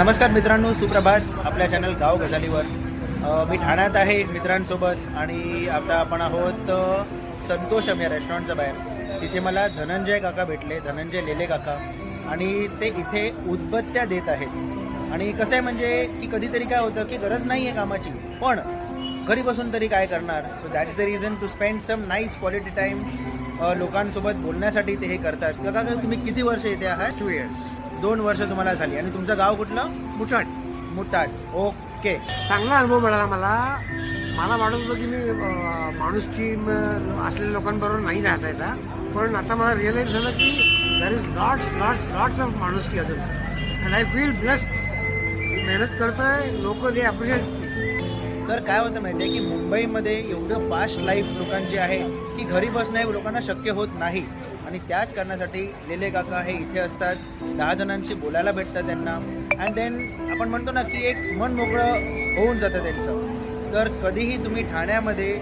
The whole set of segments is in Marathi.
नमस्कार मित्रांनो, सुप्रभात. आपल्या चॅनल गाव गजालीवर मी ठाण्यात आहे मित्रांसोबत आणि आता आपण आहोत संतोषम या रेस्टॉरंटच्या बाहेर. तिथे मला धनंजय काका भेटले, धनंजय लेले काका, आणि ते इथे उदबत्त्या देत आहेत. आणि कसं आहे म्हणजे की कधीतरी काय होतं की गरज नाही आहे कामाची, पण घरी बसून तरी काय करणार. So that is the reason to spend some nice quality time. लोकांसोबत बोलण्यासाठी ते हे करतात. काका तुम्ही किती वर्ष इथे आहात? 2 years. 2 वर्ष तुम्हाला झाली. आणि तुमचं गाव कुठलं? मुठाट. मुठाट. ओके. चांगला अनुभव मिळाला मला वाटत होतं की मी माणुसकी असलेल्या लोकांबरोबर नाही राहता येता, पण आता मला रिअलाइज झालं की दॅर इज लॉट्स ऑफ माणुसकी अजून. And I feel blessed. मेहनत करतोय, लोक दे अप्रिशिएट. तर काय होतं माहिती आहे की मुंबईमध्ये एवढं फास्ट लाईफ लोकांची आहे की घरी बसणं लोकांना शक्य होत नाही. आणि त्याच कारणासाठी लेले काका हे इथे असतात. 10 जणांशी बोलायला भेटतं त्यांना. अँड देन आपण म्हणतो ना की एक मन मोकळं होऊन जातं त्यांचं. तर कधीही तुम्ही ठाण्यामध्ये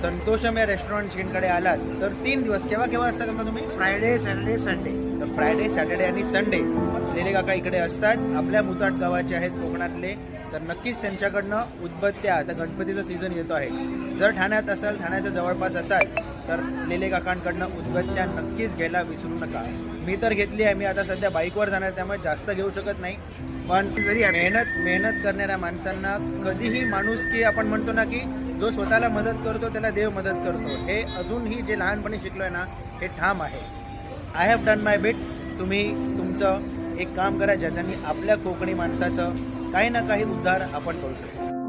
संतोषम या रेस्टॉरंट चेनकडे आलात तर 3 दिवस केव्हा असता का तुम्ही? Friday, Saturday, Sunday. तर फ्रायडे, सॅटर्डे आणि संडे लेले काका इकडे असतात. आपल्या मुताट गावाचे आहेत, कोकणातले. तर नक्कीच त्यांच्याकडनं उदबत्त्या, आता गणपतीचा सीझन येतो आहे, जर ठाण्यात असाल, ठाण्याच्या जवळपास असाल तर लेले काकांकडनं उदबत्त्या नक्कीच घ्यायला विसरू नका. मी तर घेतली आहे. मी आता सध्या बाईकवर जाणार, त्यामुळे जास्त घेऊ शकत नाही. पण मेहनत करणाऱ्या माणसांना कधीही माणूस की आपण म्हणतो ना की जो स्वतःला मदत करतो त्याला देव मदत करतो, हे अजूनही जे लहानपणी शिकलोय ना हे ठाम आहे. I have done my bit. तुम्ही तुमचं एक काम करा ज्याच्यानी आपल्या कोकणी माणसाचं काही ना काही उद्धार आपण करू शकतो.